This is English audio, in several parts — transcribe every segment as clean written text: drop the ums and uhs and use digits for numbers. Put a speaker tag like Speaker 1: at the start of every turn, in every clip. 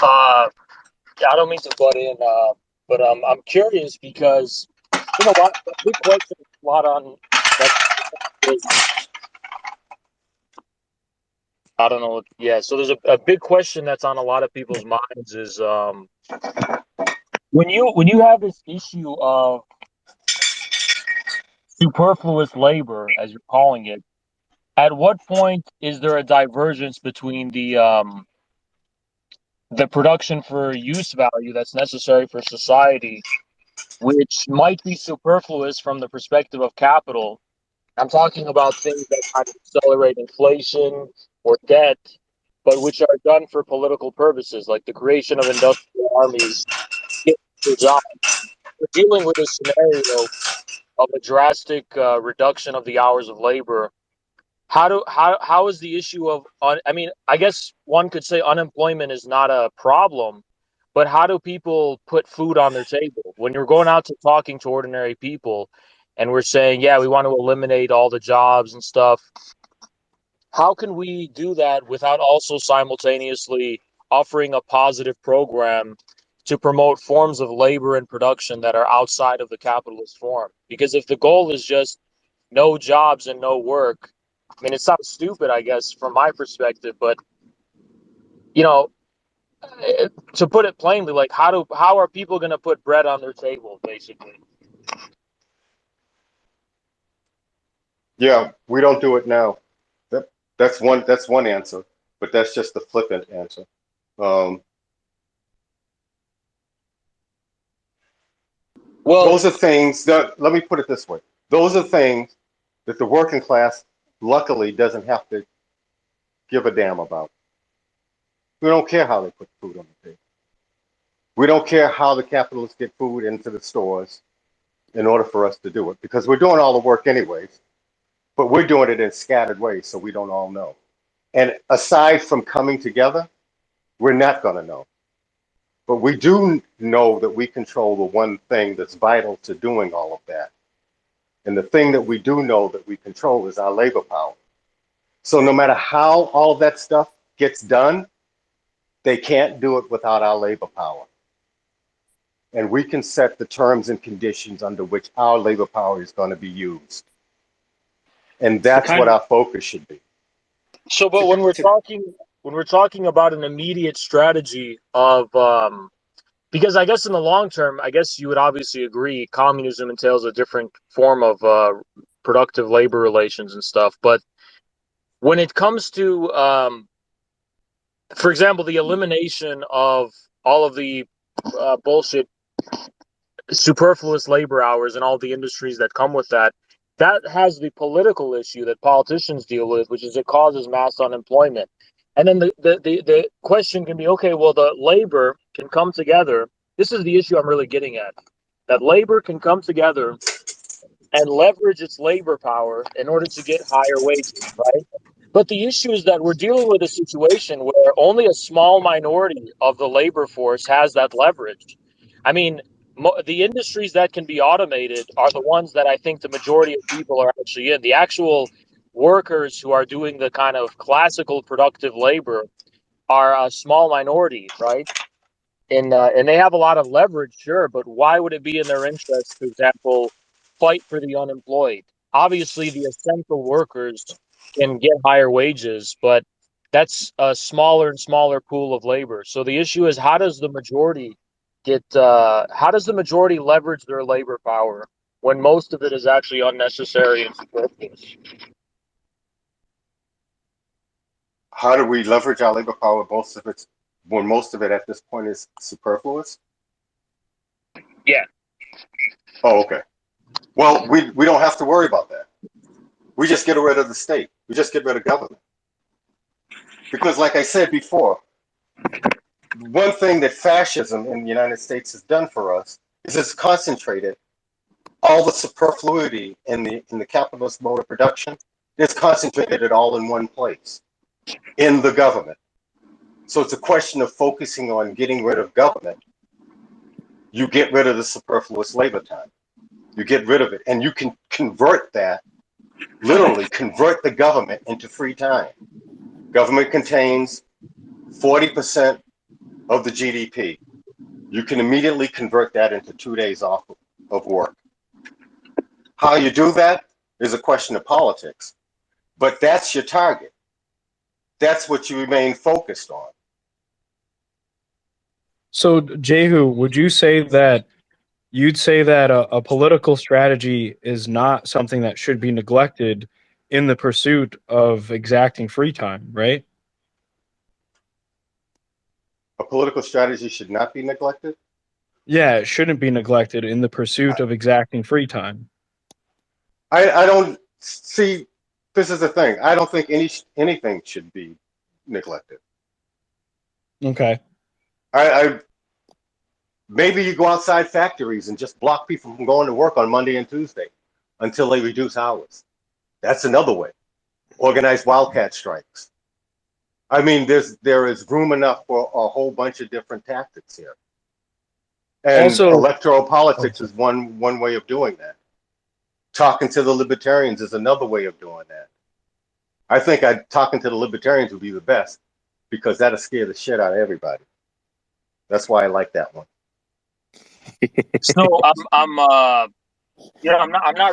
Speaker 1: Uh, yeah, I don't mean to butt in, but I'm curious because a big question a lot on that is I don't know. Yeah, so there's a big question that's on a lot of people's minds is when you have this issue of superfluous labor, as you're calling it, at what point is there a divergence between the production for use value that's necessary for society, which might be superfluous from the perspective of capital? I'm talking about things that kind of accelerate inflation or debt, but which are done for political purposes, like the creation of industrial armies, get the job. We're dealing with a scenario of a drastic reduction of the hours of labor. How is the issue of I mean, I guess one could say unemployment is not a problem, but how do people put food on their table when you're going out to talking to ordinary people, and we're saying, yeah, we want to eliminate all the jobs and stuff? How can we do that without also simultaneously offering a positive program to promote forms of labor and production that are outside of the capitalist form? Because if the goal is just no jobs and no work, I mean, it sounds stupid, I guess, from my perspective, but you know, to put it plainly, like how are people going to put bread on their table, basically?
Speaker 2: Yeah, we don't do it now. That, that's one answer, but that's just the flippant answer. Um,
Speaker 1: Well,
Speaker 2: those are things that, let me put it this way. Those are things that the working class luckily doesn't have to give a damn about. We don't care how they put food on the table. We don't care how the capitalists get food into the stores in order for us to do it because we're doing all the work anyways, but we're doing it in scattered ways so we don't all know. And aside from coming together, we're not going to know. But we do know that we control the one thing that's vital to doing all of that. And the thing that we do know that we control is our labor power. So no matter how all of that stuff gets done, they can't do it without our labor power. And we can set the terms and conditions under which our labor power is going to be used. And
Speaker 3: To
Speaker 2: that's what
Speaker 3: kind
Speaker 2: our focus should be.
Speaker 1: so but
Speaker 3: to
Speaker 1: when we're talking about an immediate strategy of because I guess in the long term, I guess you would obviously agree communism entails a different form of productive labor relations and stuff. But when it comes to, for example, the elimination of all of the bullshit superfluous labor hours and all the industries that come with that, that has the political issue that politicians deal with, which is it causes mass unemployment. And then the question can be, okay, well, the labor can come together. This is the issue I'm really getting at. That labor can come together and leverage its labor power in order to get higher wages, right? But the issue is that we're dealing with a situation where only a small minority of the labor force has that leverage. I mean, the industries that can be automated are the ones that I think the majority of people are actually in. The actual workers who are doing the kind of classical productive labor are a small minority, right? And they have a lot of leverage, sure, but why would it be in their interest, for example, fight for the unemployed? Obviously, the essential workers can get higher wages, but that's a smaller and smaller pool of labor. So the issue is, how does the majority leverage their labor power when most of it is actually unnecessary and superfluous?
Speaker 2: How do we leverage our labor power when most of it at this point is superfluous?
Speaker 1: Yeah.
Speaker 2: Oh, okay. Well, we don't have to worry about that. We just get rid of the state. We just get rid of government. Because, like I said before, one thing that fascism in the United States has done for us is it's concentrated all the superfluity in the capitalist mode of production. It's concentrated it all in one place, in the government. So it's a question of focusing on getting rid of government. You get rid of the superfluous labor time. You get rid of it, and you can convert that, literally convert the government into free time. Government contains 40% of the GDP, you can immediately convert that into 2 days off of work. How you do that is a question of politics, but that's your target. That's what you remain focused on.
Speaker 3: So, Jehu, would you say that you'd say that a political strategy is not something that should be neglected in the pursuit of exacting free time, right?
Speaker 2: A political strategy should not be neglected.
Speaker 3: Yeah, it shouldn't be neglected in the pursuit of exacting free time.
Speaker 2: I don't see. This is the thing. I don't think anything should be neglected.
Speaker 3: Okay.
Speaker 2: I maybe you go outside factories and just block people from going to work on Monday and Tuesday until they reduce hours. That's another way. Organize wildcat strikes. I mean, there is room enough for a whole bunch of different tactics here. And
Speaker 3: Also,
Speaker 2: electoral
Speaker 3: oh,
Speaker 2: politics is one way of doing that. Talking to the libertarians is another way of doing that. I think talking to the libertarians would be the best because that'll scare the shit out of everybody. That's why I like that one.
Speaker 1: So I'm not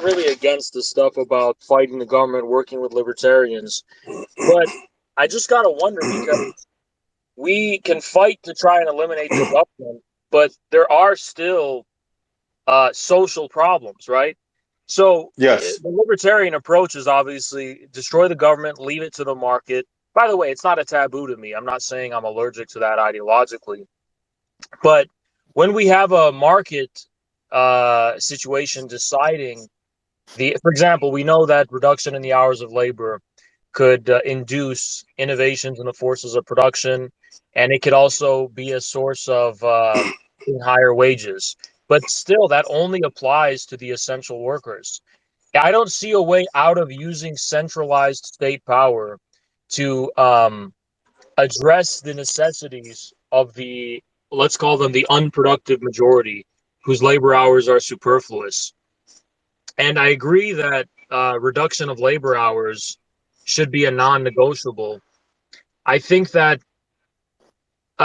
Speaker 1: really against the stuff about fighting the government, working with libertarians, but I just gotta wonder because we can fight to try and eliminate the government, but there are still social problems, right? So
Speaker 2: Yes.
Speaker 1: the libertarian approach is obviously destroy the government, leave it to the market. By the way, it's not a taboo to me. I'm not saying I'm allergic to that ideologically, but when we have a market situation deciding for example, we know that reduction in the hours of labor could induce innovations in the forces of production, and it could also be a source of higher wages. But still, that only applies to the essential workers. I don't see a way out of using centralized state power to address the necessities of the, let's call them the unproductive majority, whose labor hours are superfluous. And I agree that reduction of labor hours should be a non-negotiable. I think that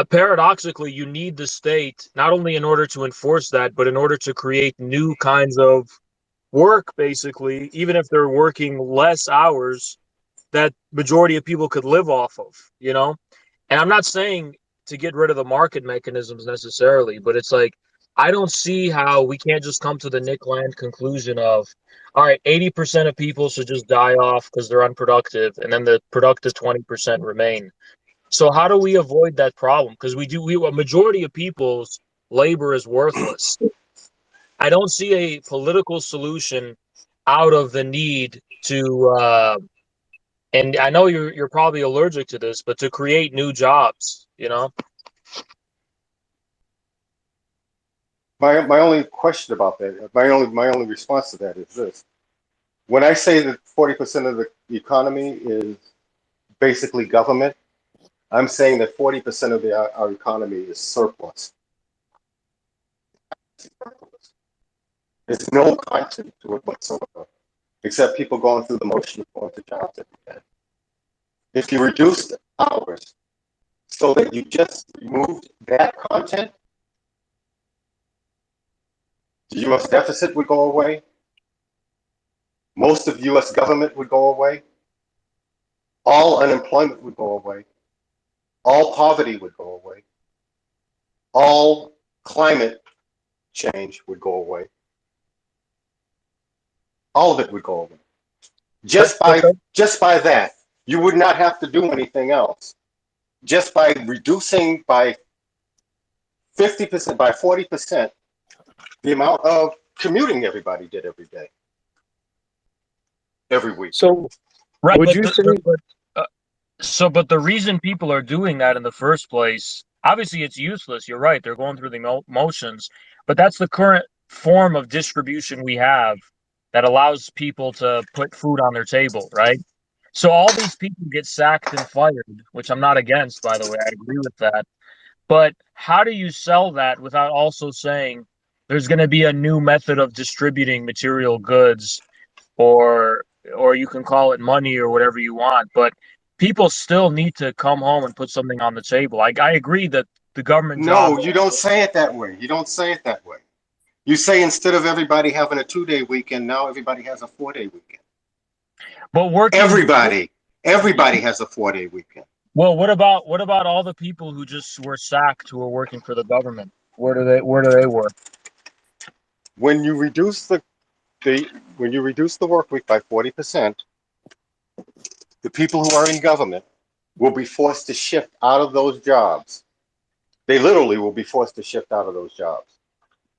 Speaker 1: paradoxically, you need the state not only in order to enforce that, but in order to create new kinds of work, basically, even if they're working less hours, that majority of people could live off of, you know? And I'm not saying to get rid of the market mechanisms necessarily, but it's like I don't see how we can't just come to the Nick Land conclusion of, all right, 80% of people should just die off because they're unproductive, and then the productive 20% remain. So how do we avoid that problem? Because a majority of people's labor is worthless. I don't see a political solution out of the need to and I know you're probably allergic to this, but to create new jobs, you know?
Speaker 2: My only question about that, my only response to that is this: when I say that 40% of the economy is basically government, I'm saying that 40% of our economy is surplus. There's no content to it whatsoever, except people going through the motion of going to jobs every day. If you reduce the hours so that you just removed that content, the U.S. deficit would go away. Most of U.S. government would go away. All unemployment would go away. All poverty would go away. All climate change would go away. All of it would go away.
Speaker 1: But,
Speaker 2: Just by just by that, you would not have to do anything else. Just by reducing by 50%, by 40%, the amount of commuting everybody did every day, every week.
Speaker 3: so
Speaker 1: right,
Speaker 3: would
Speaker 1: but
Speaker 3: you say?
Speaker 1: but the reason people are doing that in the first place, obviously it's useless. You're right. They're going through the motions, but that's the current form of distribution we have that allows people to put food on their table, right? So all these people get sacked and fired, which I'm not against, by the way. I agree with that. But how do you sell that without also saying there's going to be a new method of distributing material goods, or you can call it money or whatever you want, but people still need to come home and put something on the table. I agree that the government job.
Speaker 2: No, you don't say it that way. You don't say it that way. You say instead of everybody having a 2-day weekend, now everybody has a 4-day weekend.
Speaker 1: But working,
Speaker 2: Everybody has a 4-day weekend.
Speaker 1: well, what about all the people who just were sacked who are working for the government? Where do they work?
Speaker 2: When you reduce the work week by 40%, the people who are in government will be forced to shift out of those jobs. They literally will be forced to shift out of those jobs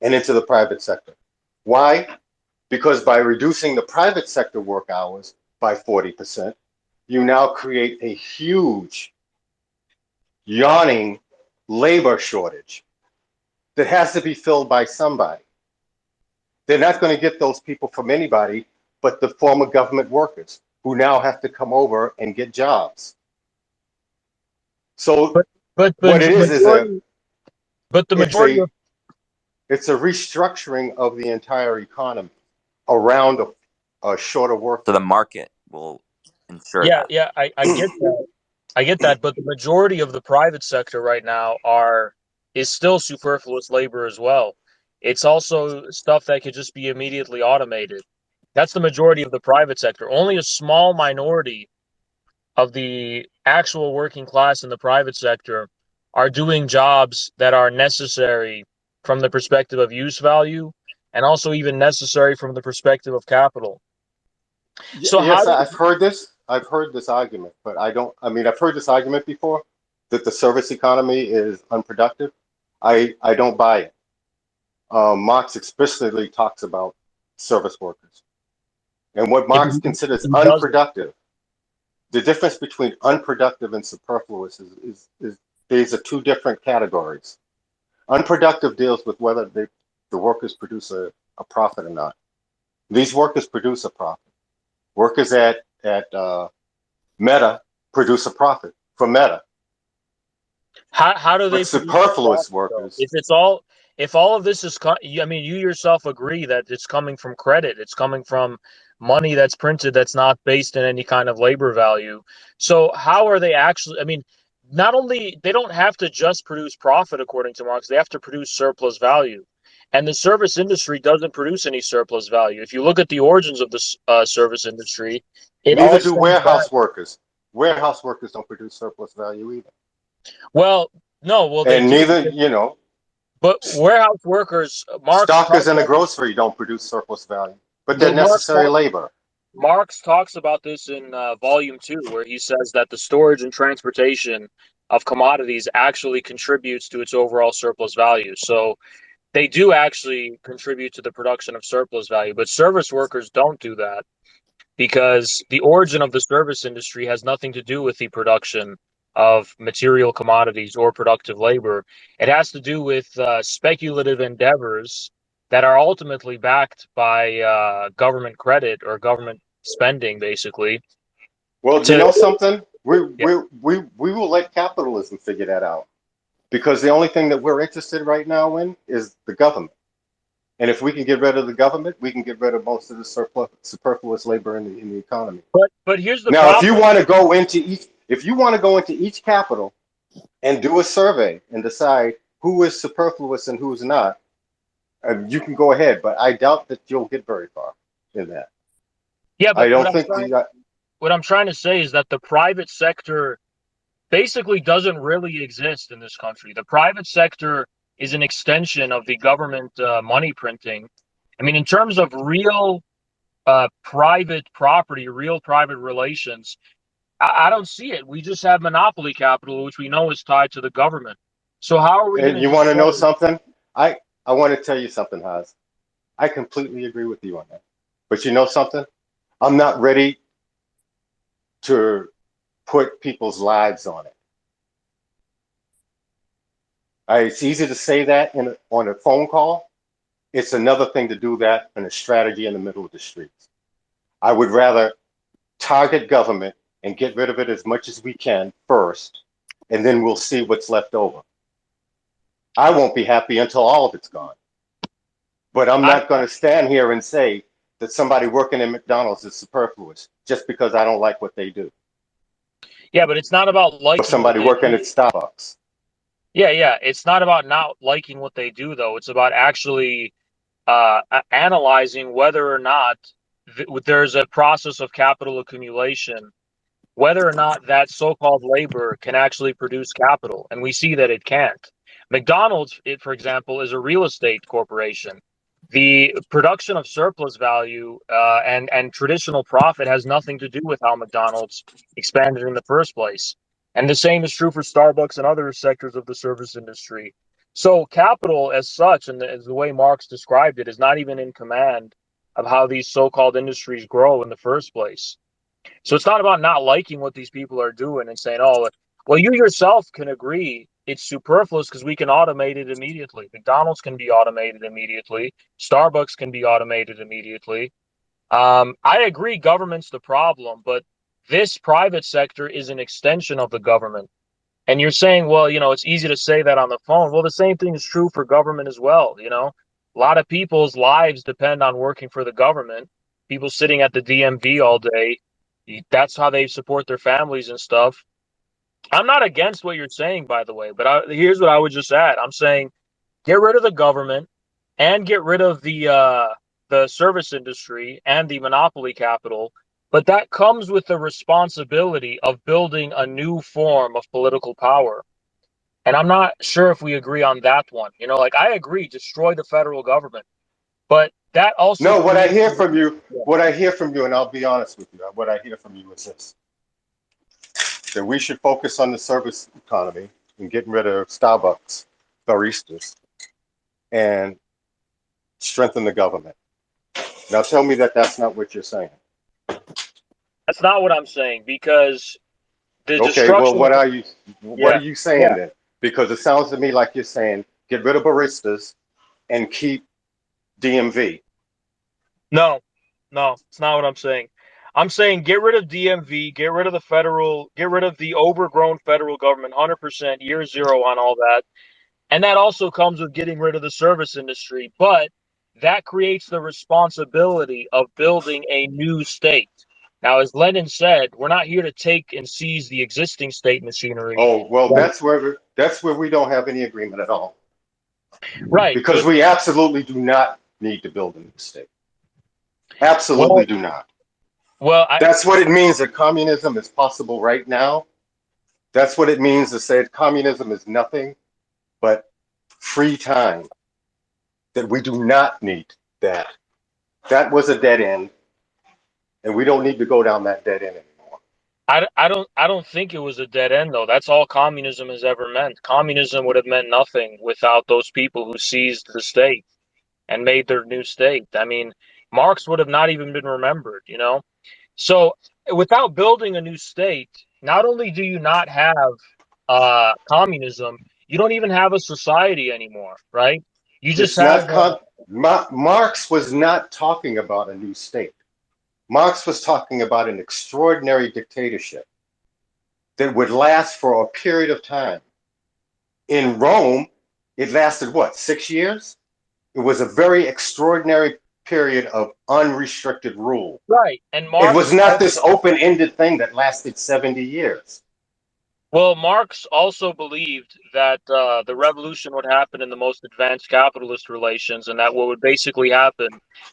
Speaker 2: and into the private sector. Why? Because by reducing the private sector work hours by 40%, you now create a huge, yawning labor shortage that has to be filled by somebody. They're not going to get those people from anybody but the former government workers who now have to come over and get jobs. So
Speaker 1: But
Speaker 2: what it is
Speaker 1: majority, but the
Speaker 2: it's
Speaker 1: majority
Speaker 2: a
Speaker 1: of
Speaker 2: it's a restructuring of the entire economy around a shorter work.
Speaker 4: So the market will ensure
Speaker 1: yeah,
Speaker 4: that.
Speaker 1: yeah, I get that. I get that, but the majority of the private sector right now is still superfluous labor as well. It's also stuff that could just be immediately automated. That's the majority of the private sector. Only a small minority of the actual working class in the private sector are doing jobs that are necessary from the perspective of use value and also even necessary from the perspective of capital. So how
Speaker 2: Yes,
Speaker 1: do
Speaker 2: I've heard this. I've heard this argument, but I've heard this argument before that the service economy is unproductive. I don't buy it. Marx explicitly talks about service workers. And what
Speaker 1: if
Speaker 2: Marx considers
Speaker 1: he doesn't?
Speaker 2: unproductive, the difference between unproductive and superfluous is these are two different categories. Unproductive deals with whether the workers produce a profit or not. These workers produce a profit. Workers at Meta produce a profit for Meta.
Speaker 1: How do
Speaker 2: But
Speaker 1: they produce the
Speaker 2: superfluous
Speaker 1: profit though?
Speaker 2: workers,
Speaker 1: If all of this is, I mean, you yourself agree that it's coming from credit. It's coming from money that's printed that's not based in any kind of labor value. So how are they actually? I mean, not only they don't have to just produce profit according to Marx, they have to produce surplus value. And the service industry doesn't produce any surplus value. If you look at the origins of the service industry, it all
Speaker 2: neither do
Speaker 1: stems back.
Speaker 2: warehouse workers. Warehouse workers don't produce surplus value either.
Speaker 1: Well, no, well they
Speaker 2: And
Speaker 1: do.
Speaker 2: neither,
Speaker 1: But warehouse workers,
Speaker 2: stockers in the grocery don't produce surplus value, but they're
Speaker 1: but
Speaker 2: necessary labor.
Speaker 1: Marx talks about this in Volume 2, where he says that the storage and transportation of commodities actually contributes to its overall surplus value. So they do actually contribute to the production of surplus value, but service workers don't do that because the origin of the service industry has nothing to do with the production of material commodities or productive labor. It has to do with speculative endeavors that are ultimately backed by government credit or government spending, basically.
Speaker 2: Well, you
Speaker 1: To
Speaker 2: know something?
Speaker 1: Yeah,
Speaker 2: We will let capitalism figure that out because the only thing that we're interested right now in is the government. And if we can get rid of the government, we can get rid of most of the superfluous labor in the economy.
Speaker 1: but here's the
Speaker 2: Now,
Speaker 1: problem.
Speaker 2: if you want to go into each capital and do a survey and decide who is superfluous and who's not, you can go ahead. But I doubt that you'll get very far in that.
Speaker 1: Yeah,
Speaker 2: I
Speaker 1: but
Speaker 2: don't think the
Speaker 1: what I'm trying to say is that the private sector basically doesn't really exist in this country. The private sector is an extension of the government money printing. I mean, in terms of real private property, real private relations, I don't see it. We just have monopoly capital, which we know is tied to the government. So how are we going
Speaker 2: and
Speaker 1: to
Speaker 2: you want to know
Speaker 1: destroy?
Speaker 2: something? I want to tell you something, Haz. I completely agree with you on that. But you know something? I'm not ready to put people's lives on it. It's easy to say that on a phone call. It's another thing to do that in a strategy in the middle of the streets. I would rather target government and get rid of it as much as we can first, and then we'll see what's left over. I won't be happy until all of it's gone. But I'm
Speaker 1: I,
Speaker 2: not going to stand here and say that somebody working in McDonald's is superfluous just because I don't like what they do.
Speaker 1: yeah, but it's not about
Speaker 2: Or
Speaker 1: liking what
Speaker 2: somebody
Speaker 1: they
Speaker 2: working
Speaker 1: do.
Speaker 2: at Starbucks.
Speaker 1: Yeah. It's not about not liking what they do, though. It's about actually analyzing whether or not there's a process of capital accumulation, whether or not that so-called labor can actually produce capital, and we see that it can't. McDonald's, for example, is a real estate corporation. The production of surplus value and traditional profit has nothing to do with how McDonald's expanded in the first place. And the same is true for Starbucks and other sectors of the service industry. So capital as such, and as the way Marx described it, is not even in command of how these so-called industries grow in the first place. So it's not about not liking what these people are doing and saying, oh, well, you yourself can agree it's superfluous because we can automate it immediately. McDonald's can be automated immediately. Starbucks can be automated immediately. I agree government's the problem, but this private sector is an extension of the government. And you're saying, well, it's easy to say that on the phone. Well, the same thing is true for government as well. A lot of people's lives depend on working for the government. People sitting at the DMV all day, that's how they support their families and stuff. I'm not against what you're saying, by the way, but here's what I would just add. I'm saying get rid of the government and get rid of the service industry and the monopoly capital. But that comes with the responsibility of building a new form of political power. And I'm not sure if we agree on that one. Like I agree, destroy the federal government. But that also
Speaker 2: No,
Speaker 1: creates.
Speaker 2: what I hear from you, and I'll be honest with you, what I hear from you is this: that we should focus on the service economy and getting rid of Starbucks baristas and strengthen the government. Now, tell me that that's not what you're saying.
Speaker 1: That's not what I'm saying because the
Speaker 2: Okay, well,
Speaker 1: destruction.
Speaker 2: what
Speaker 1: Yeah,
Speaker 2: are you saying
Speaker 1: yeah.
Speaker 2: then? Because it sounds to me like you're saying get rid of baristas and keep DMV.
Speaker 1: No, it's not what I'm saying. I'm saying get rid of DMV, get rid of get rid of the overgrown federal government, 100% year zero on all that. And that also comes with getting rid of the service industry. But that creates the responsibility of building a new state. Now, as Lenin said, we're not here to take and seize the existing state machinery.
Speaker 2: Oh, well,
Speaker 1: Right.
Speaker 2: that's where we don't have any agreement at all.
Speaker 1: Right.
Speaker 2: Because we absolutely do not need to build a new state. Absolutely
Speaker 1: Well,
Speaker 2: do not.
Speaker 1: well,
Speaker 2: That's what it means that communism is possible right now. That's what it means to say that communism is nothing but free time. That we do not need that. That was a dead end, and we don't need to go down that dead end anymore.
Speaker 1: I don't think it was a dead end though. That's all communism has ever meant. Communism would have meant nothing without those people who seized the state and made their new state. I mean, Marx would have not even been remembered. So without building a new state, not only do you not have communism, you don't even have a society anymore, right? You just
Speaker 2: It's
Speaker 1: have
Speaker 2: not Marx was not talking about a new state. Marx was talking about an extraordinary dictatorship that would last for a period of time. In Rome, it lasted what, 6 years? It was a very extraordinary period of unrestricted rule.
Speaker 1: right. And
Speaker 2: It
Speaker 1: Marx
Speaker 2: was not this open-ended thing that lasted 70 years.
Speaker 1: Well, Marx also believed that the revolution would happen in the most advanced capitalist relations, and that what would basically happen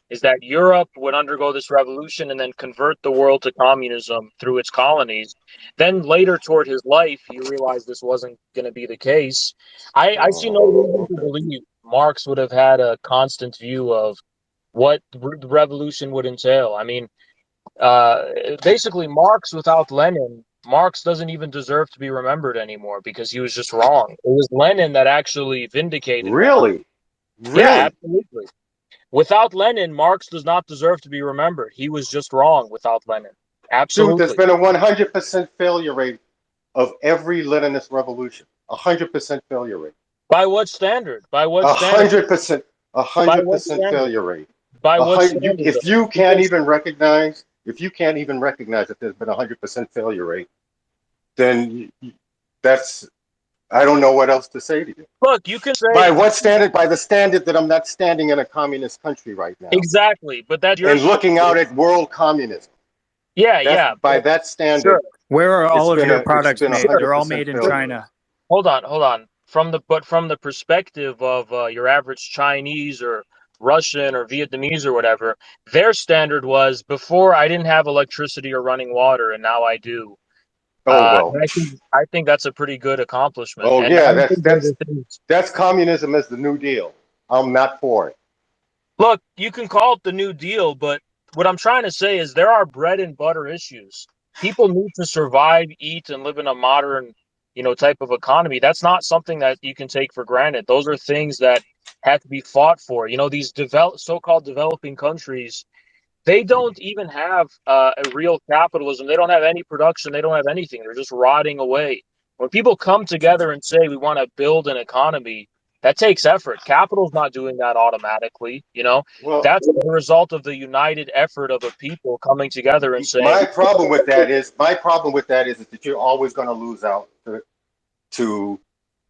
Speaker 1: is that Europe would undergo this revolution and then convert the world to communism through its colonies. Then later, toward his life, he realized this wasn't going to be the case. I see no reason to
Speaker 2: Okay.
Speaker 1: believe Marx would have had a constant view of what the revolution would entail. I mean, basically Marx without Lenin, Marx doesn't even deserve to be remembered anymore because he was just wrong. It was Lenin that actually vindicated Marx.
Speaker 2: Really?
Speaker 1: Yeah,
Speaker 2: Really?
Speaker 1: absolutely. Without Lenin, Marx does not deserve to be remembered. He was just wrong without Lenin.
Speaker 2: Dude, there's
Speaker 1: Absolutely.
Speaker 2: been a 100% failure rate of every Leninist revolution. 100% failure rate.
Speaker 1: By what standard? By what
Speaker 2: A
Speaker 1: standard?
Speaker 2: hundred percent, a
Speaker 1: By
Speaker 2: hundred
Speaker 1: what
Speaker 2: percent
Speaker 1: standard?
Speaker 2: failure rate.
Speaker 1: By
Speaker 2: A
Speaker 1: what
Speaker 2: hundred.
Speaker 1: standard
Speaker 2: If
Speaker 1: though?
Speaker 2: you can't
Speaker 1: Because
Speaker 2: even recognize, if you can't even recognize that there's been 100% failure rate, then that's, I don't know what else to say to you.
Speaker 1: look, you can
Speaker 2: By
Speaker 1: say
Speaker 2: what standard? By the standard that I'm not standing in a communist country right now
Speaker 1: exactly, but that's your
Speaker 2: and looking
Speaker 1: standard.
Speaker 2: out at world communism.
Speaker 1: Yeah,
Speaker 2: That's
Speaker 1: yeah,
Speaker 2: by
Speaker 1: but
Speaker 2: that
Speaker 1: sure,
Speaker 2: standard.
Speaker 3: Where are
Speaker 2: It's
Speaker 3: all of
Speaker 2: been
Speaker 3: your
Speaker 2: a it's
Speaker 3: products
Speaker 2: been a
Speaker 3: made?
Speaker 1: sure.
Speaker 2: hundred
Speaker 3: They're all
Speaker 2: percent
Speaker 3: made in
Speaker 2: failure
Speaker 3: China.
Speaker 2: rate.
Speaker 1: Hold on, hold on. from the perspective of your average Chinese or Russian or Vietnamese or whatever, their standard was before I didn't have electricity or running water, and now I do.
Speaker 2: Oh well.
Speaker 1: And I think that's a pretty good accomplishment.
Speaker 2: Oh
Speaker 1: And I
Speaker 2: yeah,
Speaker 1: don't think those are things.
Speaker 2: that's communism as the New Deal. I'm not for it.
Speaker 1: Look, you can call it the New Deal, but what I'm trying to say is there are bread and butter issues. People need to survive, eat, and live in a modern, type of economy. That's not something that you can take for granted. Those are things that have to be fought for. These so-called developing countries, they don't even have a real capitalism. They don't have any production. They don't have anything. They're just rotting away. When people come together and say we want to build an economy, that takes effort. Capital's not doing that automatically.
Speaker 2: Well,
Speaker 1: That's the result of the united effort of a people coming together and saying,
Speaker 2: my problem with that is that you're always going to lose out to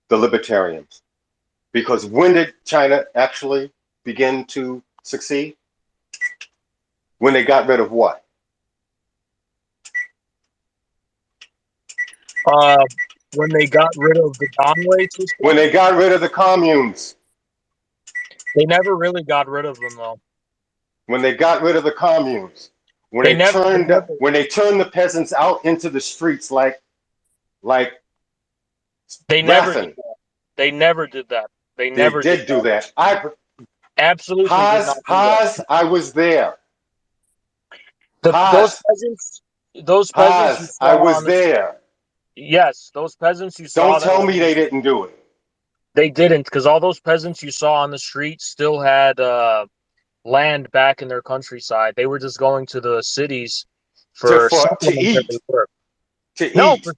Speaker 2: the libertarians, because when did China actually begin to succeed? When they got rid of what?
Speaker 1: uh, when they got rid of the Donway system,
Speaker 2: When they got rid of the communes.
Speaker 1: they never really got rid of them though.
Speaker 2: When they got rid of the communes. When
Speaker 1: They
Speaker 2: they
Speaker 1: never, they
Speaker 2: turned
Speaker 1: never,
Speaker 2: when they turned the peasants out into the streets like
Speaker 1: they never did
Speaker 2: laughing.
Speaker 1: that. They never did that. They
Speaker 2: They
Speaker 1: never did
Speaker 2: did do
Speaker 1: that.
Speaker 2: that.
Speaker 1: Absolutely did not do that.
Speaker 2: I was there.
Speaker 1: The
Speaker 2: Haas,
Speaker 1: those peasants you
Speaker 2: Haas, I
Speaker 1: saw
Speaker 2: was
Speaker 1: on the
Speaker 2: there.
Speaker 1: yes, those peasants you saw
Speaker 2: Don't
Speaker 1: that
Speaker 2: tell
Speaker 1: were
Speaker 2: me they didn't do it.
Speaker 1: they didn't, because all those peasants you saw on the street still had land back in their countryside. They were just going to the cities for
Speaker 2: To
Speaker 1: supplementary
Speaker 2: eat,
Speaker 1: work.
Speaker 2: to
Speaker 1: No,
Speaker 2: eat,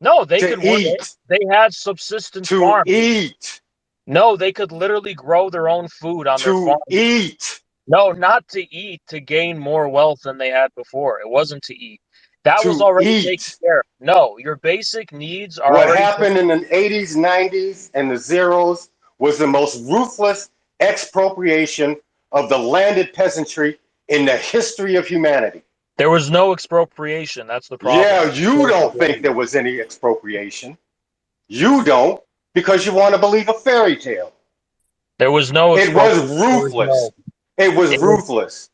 Speaker 1: no, they
Speaker 2: to
Speaker 1: could work.
Speaker 2: eat,
Speaker 1: They had subsistence
Speaker 2: to
Speaker 1: farms.
Speaker 2: eat,
Speaker 1: No, they could literally grow their own food on their
Speaker 2: to
Speaker 1: farms.
Speaker 2: eat,
Speaker 1: No, not to eat, to gain more wealth than they had before. It wasn't to eat. That was
Speaker 2: to
Speaker 1: already taken
Speaker 2: eat.
Speaker 1: care of. No, your basic needs are
Speaker 2: What
Speaker 1: already taken.
Speaker 2: happened in the 80s, 90s, and the zeros was the most ruthless expropriation of the landed peasantry in the history of humanity.
Speaker 1: There was no expropriation. That's the problem.
Speaker 2: Yeah, you don't think there was any expropriation. You don't, because you want to believe a fairy tale.
Speaker 1: There was no
Speaker 2: It was
Speaker 1: expropriation. There was no.
Speaker 2: ruthless. It was
Speaker 1: It was.
Speaker 2: ruthless.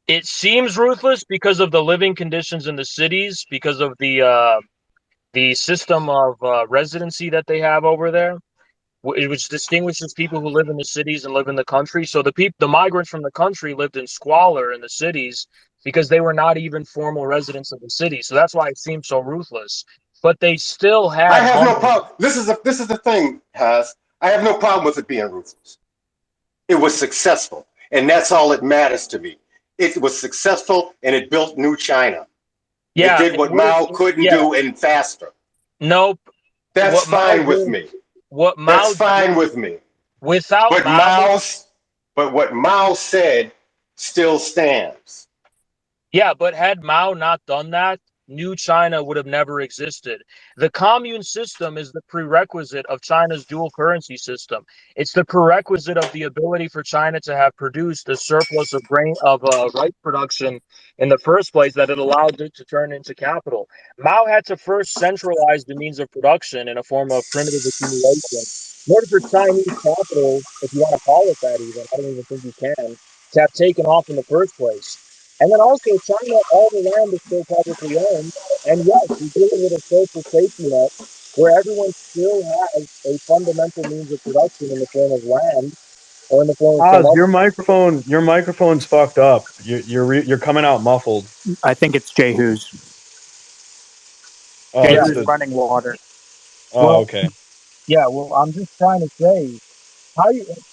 Speaker 1: It seems ruthless because of the living conditions in the cities, because of the system of residency that they have over there, which distinguishes people who live in the cities and live in the country. So the migrants from the country lived in squalor in the cities because they were not even formal residents of the city. So that's why it seems so ruthless. But they still
Speaker 2: I
Speaker 1: had
Speaker 2: have no
Speaker 1: hunger.
Speaker 2: problem. This is the thing, Haz. I have no problem with it being ruthless. It was successful, and that's all that matters to me. It was successful, and it built new China. It
Speaker 1: Yeah,
Speaker 2: did
Speaker 1: it
Speaker 2: what
Speaker 1: would.
Speaker 2: Mao couldn't
Speaker 1: Yeah,
Speaker 2: do, and faster.
Speaker 1: nope.
Speaker 2: That's
Speaker 1: What Mao
Speaker 2: fine with
Speaker 1: did,
Speaker 2: me.
Speaker 1: what
Speaker 2: That's
Speaker 1: Mao
Speaker 2: fine
Speaker 1: did
Speaker 2: with me.
Speaker 1: without
Speaker 2: But
Speaker 1: Mao.
Speaker 2: what Mao said still stands.
Speaker 1: Yeah, but had Mao not done that, New China would have never existed. The commune system is the prerequisite of China's dual currency system. It's the prerequisite of the ability for China to have produced a surplus of grain of rice production in the first place that it allowed it to turn into capital. Mao had to first centralize the means of production in a form of primitive accumulation. In order for Chinese capital, if you want to call it that, even I don't even think you can, to have taken off in the first place. And then also, China, all the land is still publicly owned. And yes, you're dealing with a social safety net where everyone still has a fundamental means of production in the form of land or in the form of some
Speaker 3: Oz,
Speaker 1: other.
Speaker 3: your microphone's fucked up. You're coming out muffled.
Speaker 5: I think it's Jehu's.
Speaker 3: Oh,
Speaker 1: Yeah.
Speaker 3: it's
Speaker 5: Jehu's
Speaker 3: the.
Speaker 5: running water.
Speaker 3: Oh,
Speaker 1: Well,
Speaker 3: okay.
Speaker 1: yeah. Well, I'm just trying to say,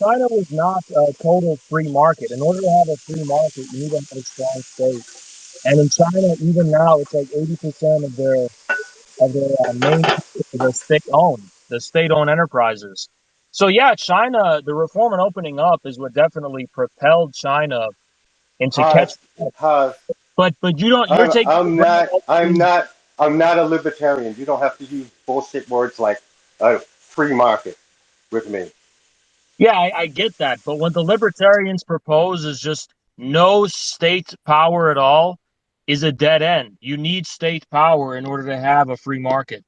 Speaker 1: China was not a total free market. In order to have a free market, you need to have a strong state. And in China, even now, it's like 80% of their main the state-owned enterprises. So yeah, China, the reform and opening up is what definitely propelled China into catch.
Speaker 2: Haz, Haz,
Speaker 1: But you're taking for granted all these.
Speaker 2: I'm not a libertarian. You don't have to use bullshit words like a free market with me.
Speaker 1: Yeah, I get that. But what the libertarians propose is just no state power at all is a dead end. You need state power in order to have a free market.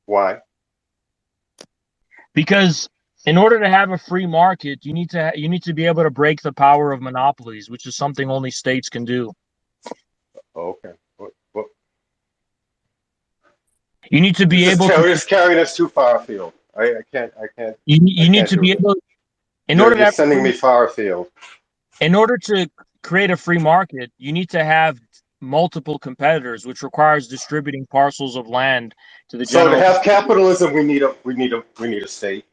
Speaker 2: Why?
Speaker 1: Because in order to have a free market, you need to be able to break the power of monopolies, which is something only states can do.
Speaker 2: Okay. What?
Speaker 1: You need to be able to.
Speaker 2: It's carrying us too far afield. I can't.
Speaker 1: You need
Speaker 2: can't
Speaker 1: to
Speaker 2: do
Speaker 1: be
Speaker 2: this.
Speaker 1: able. In order to
Speaker 2: You're
Speaker 1: have a
Speaker 2: sending me
Speaker 1: free,
Speaker 2: far afield.
Speaker 1: in order to create a free market, you need to have multiple competitors, which requires distributing parcels of land to the
Speaker 2: So to
Speaker 1: general.
Speaker 2: have capitalism, we need a state,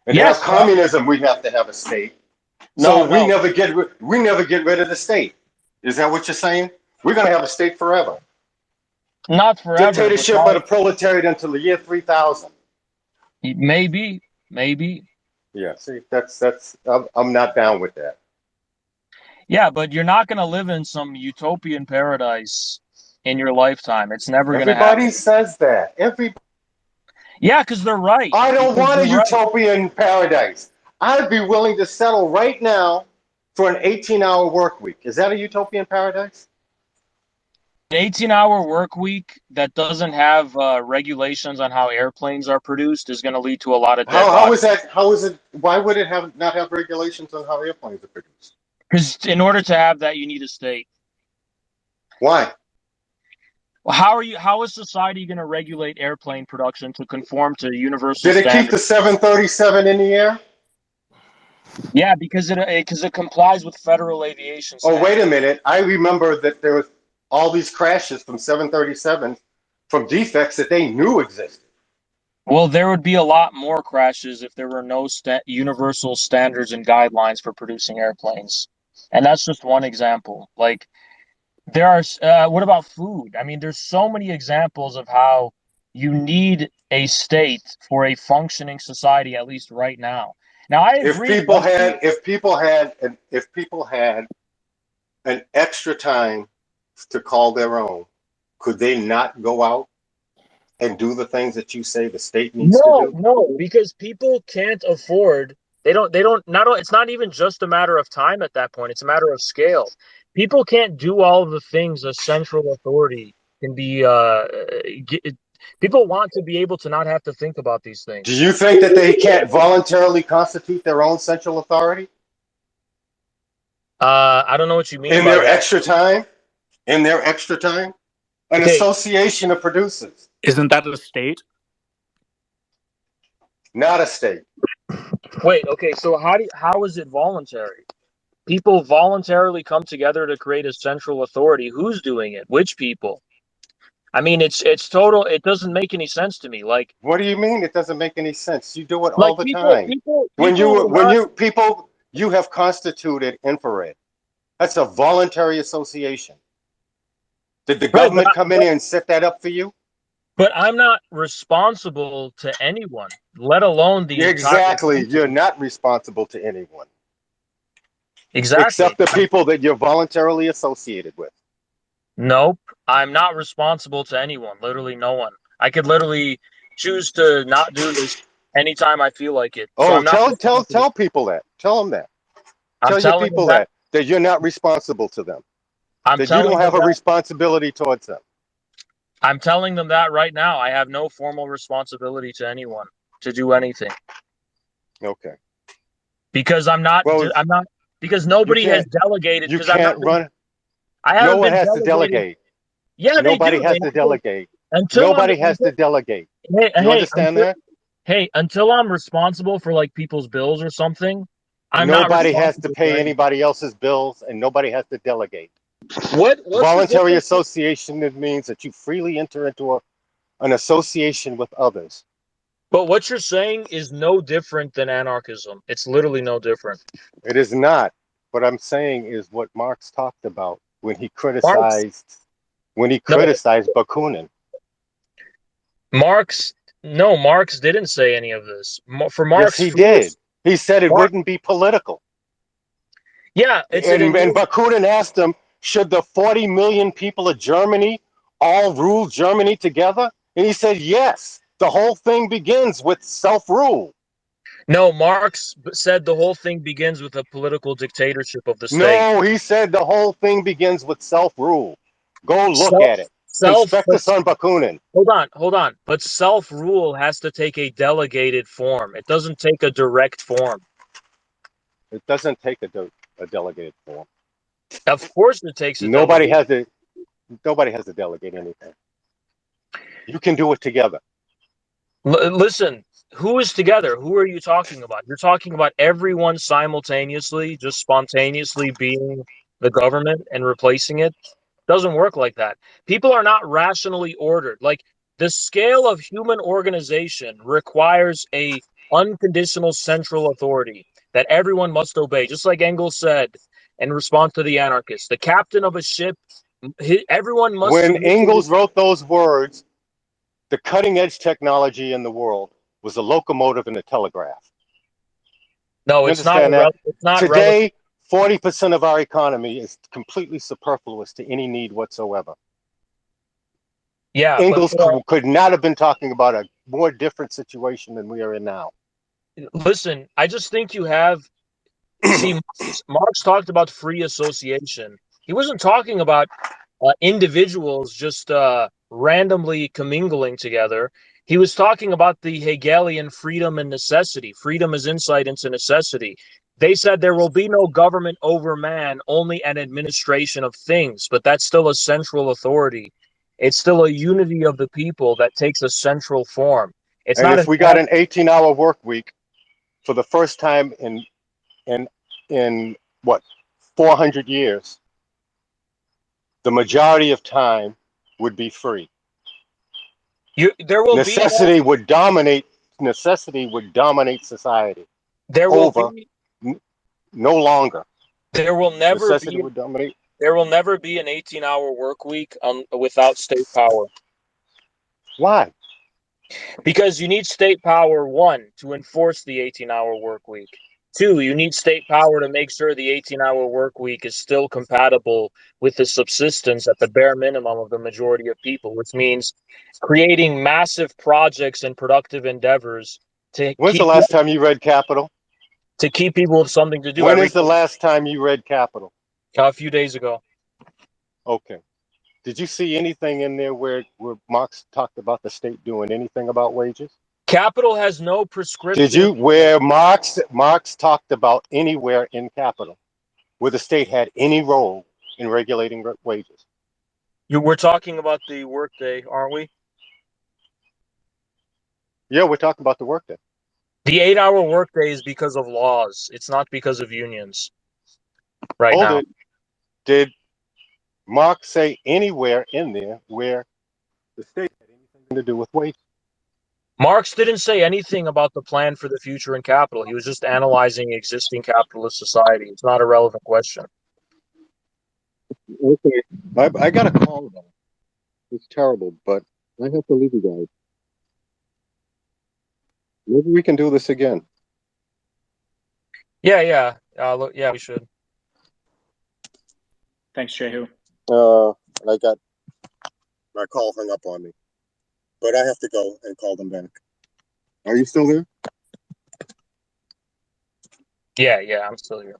Speaker 2: and to have
Speaker 1: Yes,
Speaker 2: communism, we have to have a state. So
Speaker 1: no,
Speaker 2: we never get rid of the state. Is that what you're saying? We're going to have a state forever.
Speaker 1: not forever, but
Speaker 2: Dictatorship of the proletariat until the year 3000.
Speaker 1: maybe.
Speaker 2: Yeah, see, I'm not down with that.
Speaker 1: Yeah, but you're not going to live in some utopian paradise in your lifetime. It's never going to
Speaker 2: Everybody
Speaker 1: happen.
Speaker 2: says that.
Speaker 1: Yeah, because they're right.
Speaker 2: I don't
Speaker 1: Because
Speaker 2: want
Speaker 1: they're
Speaker 2: a
Speaker 1: right.
Speaker 2: utopian paradise. I'd be willing to settle right now for an 18-hour work week. Is that a utopian paradise?
Speaker 1: An 18-hour work week that doesn't have regulations on how airplanes are produced is going to lead to a lot of dead
Speaker 2: How
Speaker 1: bodies.
Speaker 2: is that? How is it? Why would it not have regulations on how airplanes are produced?
Speaker 1: Because in order to have that, you need a state.
Speaker 2: Why?
Speaker 1: Well, how is society going to regulate airplane production to conform to universal
Speaker 2: Did it keep
Speaker 1: standards?
Speaker 2: the 737 in the air?
Speaker 1: Yeah, because it complies with federal aviation
Speaker 2: Oh, wait
Speaker 1: standards.
Speaker 2: a minute. I remember that there was all these crashes from 737s from defects that they knew existed.
Speaker 1: Well, there would be a lot more crashes if there were no universal standards and guidelines for producing airplanes. And that's just one example. Like there are what about food? I mean, there's so many examples of how you need a state for a functioning society, at least right now. Now, I
Speaker 2: If
Speaker 1: agree.
Speaker 2: people had, if people had an extra time to call their own, could they not go out and do the things that you say the state needs to
Speaker 1: No,
Speaker 2: do?
Speaker 1: no, because people can't afford. It's not even just a matter of time at that point. It's a matter of scale. People can't do all of the things a central authority can be. People want to be able to not have to think about these
Speaker 2: Do
Speaker 1: things.
Speaker 2: you think that they can't voluntarily constitute their own central authority
Speaker 1: I don't know what you mean
Speaker 2: in
Speaker 1: by
Speaker 2: their
Speaker 1: that.
Speaker 2: extra time? In their extra time? An
Speaker 1: Okay,
Speaker 2: association of producers,
Speaker 5: Isn't that a state?
Speaker 2: not a state.
Speaker 1: wait. Okay, so how is it voluntary? People voluntarily come together to create a central authority. Who's doing it? Which people? I mean, it's total. It doesn't make any sense to me.
Speaker 2: What do you mean? It doesn't make any sense. You do it all
Speaker 1: Like
Speaker 2: the
Speaker 1: people,
Speaker 2: time.
Speaker 1: people, people will not.
Speaker 2: You have constituted infrared. That's a voluntary association. Did the
Speaker 1: Right,
Speaker 2: government come in here and set that up for you?
Speaker 1: but I'm not responsible to anyone, let alone the entire
Speaker 2: Exactly. You're
Speaker 1: country.
Speaker 2: not responsible to anyone
Speaker 1: Exactly.
Speaker 2: except the people that you're voluntarily associated with.
Speaker 1: Nope. I'm not responsible to anyone. Literally, no one. I could literally choose to not do this anytime I feel like it. So
Speaker 2: Oh,
Speaker 1: I'm not responsible.
Speaker 2: tell people that. Tell them that.
Speaker 1: I'm
Speaker 2: Tell your
Speaker 1: telling them
Speaker 2: people
Speaker 1: that.
Speaker 2: that you're not responsible to them.
Speaker 1: I'm
Speaker 2: That you
Speaker 1: telling
Speaker 2: don't
Speaker 1: them
Speaker 2: have a
Speaker 1: that.
Speaker 2: responsibility towards them.
Speaker 1: I'm telling them that right now. I have no formal responsibility to anyone to do anything
Speaker 2: Okay.
Speaker 1: because I'm not.
Speaker 2: Well,
Speaker 1: I'm not because
Speaker 2: you
Speaker 1: nobody has
Speaker 2: can't
Speaker 1: delegated.
Speaker 2: you
Speaker 1: Because I'm not.
Speaker 2: can't run.
Speaker 1: I
Speaker 2: No
Speaker 1: haven't
Speaker 2: one
Speaker 1: been
Speaker 2: has to
Speaker 1: delegated.
Speaker 2: delegate.
Speaker 1: Yeah, they
Speaker 2: Nobody
Speaker 1: do. They
Speaker 2: has to
Speaker 1: have to,
Speaker 2: delegate.
Speaker 1: until I'm
Speaker 2: Nobody has to delegate.
Speaker 1: hey
Speaker 2: Do you
Speaker 1: hey
Speaker 2: understand that?
Speaker 1: until I'm responsible for like people's bills or something. I'm not
Speaker 2: Nobody has to
Speaker 1: responsible for
Speaker 2: pay
Speaker 1: anything.
Speaker 2: anybody else's bills, and nobody has to delegate.
Speaker 1: What's the
Speaker 2: Voluntary
Speaker 1: difference?
Speaker 2: association, it means that you freely enter into an association with others.
Speaker 1: But what you're saying is no different than anarchism. It's literally no different.
Speaker 2: It is not. What I'm saying is what Marx talked about
Speaker 1: Marx,
Speaker 2: when he
Speaker 1: no,
Speaker 2: criticized Bakunin.
Speaker 1: Marx, no, Marx didn't say any of this. For
Speaker 2: Yes,
Speaker 1: Marx,
Speaker 2: he
Speaker 1: free
Speaker 2: did. He said it
Speaker 1: Marx,
Speaker 2: wouldn't be political.
Speaker 1: yeah, it's an
Speaker 2: And
Speaker 1: immune.
Speaker 2: Bakunin asked him, should the 40 million people of Germany all rule Germany together? And he said, yes. The whole thing begins with self-rule.
Speaker 1: No, Marx said the whole thing begins with a political dictatorship of the state.
Speaker 2: No, he said the whole thing begins with self-rule. Go look
Speaker 1: Self
Speaker 2: at it. Conspectus on Bakunin.
Speaker 1: Hold on. But self-rule has to take a delegated form. It doesn't take a direct form.
Speaker 2: It doesn't take a delegated form.
Speaker 1: Of course it takes a
Speaker 2: Nobody
Speaker 1: delegate.
Speaker 2: has to delegate anything. You can do it together.
Speaker 1: Listen, who is together? Who are you talking about? You're talking about everyone simultaneously, just spontaneously being the government and replacing it. Doesn't work like that. People are not rationally ordered. Like the scale of human organization requires a unconditional central authority that everyone must obey. Just like Engels said in response to the anarchists, the captain of a ship, everyone must
Speaker 2: When
Speaker 1: submit to his.
Speaker 2: Engels wrote those words, the cutting edge technology in the world was the locomotive and the telegraph.
Speaker 1: No,
Speaker 2: You
Speaker 1: it's not.
Speaker 2: understand that?
Speaker 1: It's not relevant.
Speaker 2: Today, 40% of our economy is completely superfluous to any need whatsoever.
Speaker 1: Yeah, but
Speaker 2: Engels could not have been talking about a more different situation than we are in now.
Speaker 1: listen, I just think you have. See, Marx talked about free association. He wasn't talking about individuals just randomly commingling together. He was talking about the Hegelian freedom and necessity. Freedom is insight into necessity. They said there will be no government over man, only an administration of things, but that's still a central authority. It's still a unity of the people that takes a central form. It's
Speaker 2: And
Speaker 1: not
Speaker 2: if
Speaker 1: an
Speaker 2: we got an 18-hour work week for the first time in what 400 years, the majority of time would be free.
Speaker 1: there will be
Speaker 2: Necessity would dominate society.
Speaker 1: there will
Speaker 2: Over
Speaker 1: be
Speaker 2: no longer.
Speaker 1: there will never
Speaker 2: Necessity
Speaker 1: be
Speaker 2: would dominate.
Speaker 1: There will never be an 18-hour work week without state power.
Speaker 2: Why?
Speaker 1: Because you need state power, one, to enforce the 18-hour work week. Two, you need state power to make sure the 18-hour work week is still compatible with the subsistence at the bare minimum of the majority of people, which means creating massive projects and productive endeavors to
Speaker 2: When's the
Speaker 1: keep
Speaker 2: last time you read Capital?
Speaker 1: people with something to do
Speaker 2: When
Speaker 1: every
Speaker 2: is the last time you read Capital?
Speaker 1: a few days ago.
Speaker 2: Okay. Did you see anything in there where Marx talked about the state doing anything about wages?
Speaker 1: Capital has no
Speaker 2: Did
Speaker 1: prescriptive.
Speaker 2: you where Marx talked about anywhere in Capital where the state had any role in regulating wages?
Speaker 1: We're talking about the workday, aren't we?
Speaker 2: Yeah, we're talking about the workday.
Speaker 1: The 8-hour workday is because of laws. It's not because of unions right
Speaker 2: Hold
Speaker 1: now.
Speaker 2: it. Did Marx say anywhere in there where the state had anything to do with wages?
Speaker 1: Marx didn't say anything about the plan for the future in capital. He was just analyzing existing capitalist society. It's not a relevant question.
Speaker 2: Okay. I got a call though. It's terrible, but I have to leave you guys. Maybe we can do this again.
Speaker 1: Yeah. Look, yeah, we should.
Speaker 3: Thanks, Jehu.
Speaker 2: I got my call hung up on me, but I have to go and call them back. Are you still there?
Speaker 1: Yeah, I'm still here.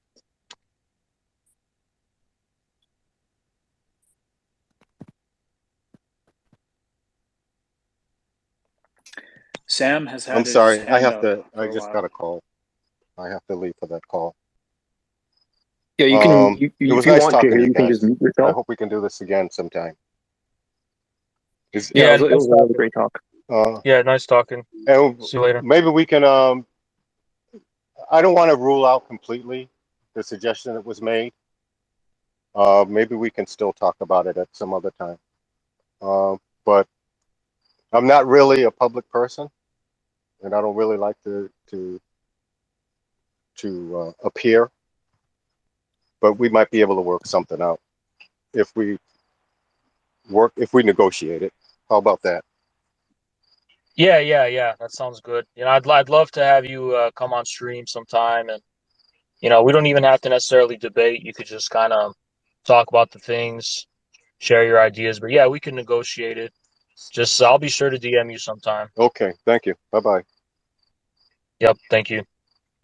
Speaker 3: Sam has had
Speaker 2: I'm
Speaker 3: his
Speaker 2: sorry. I
Speaker 3: hand
Speaker 2: have
Speaker 3: up
Speaker 2: to.
Speaker 3: for
Speaker 2: I
Speaker 3: a
Speaker 2: just
Speaker 3: while.
Speaker 2: got a call. I have to leave for that call.
Speaker 5: Yeah, you can. You,
Speaker 2: It was
Speaker 5: if you
Speaker 2: nice
Speaker 5: want
Speaker 2: talking
Speaker 5: to,
Speaker 2: to you
Speaker 5: you can just
Speaker 2: guys.
Speaker 5: mute
Speaker 2: I
Speaker 5: yourself.
Speaker 2: hope we can do this again sometime.
Speaker 5: Yeah, it
Speaker 1: nice
Speaker 5: was a really
Speaker 1: talking.
Speaker 5: great talk.
Speaker 1: Yeah, nice talking.
Speaker 2: And
Speaker 1: See you later.
Speaker 2: maybe we can. I don't want to rule out completely the suggestion that was made. Maybe we can still talk about it at some other time. But I'm not really a public person, and I don't really like to appear. But we might be able to work something out if we negotiate it. How about that?
Speaker 1: Yeah. That sounds good. I'd love to have you come on stream sometime, and we don't even have to necessarily debate. You could just kind of talk about the things, share your ideas. But yeah, we can negotiate it. Just I'll be sure to DM you sometime.
Speaker 2: Okay. Thank you. Bye bye.
Speaker 1: Yep. Thank you.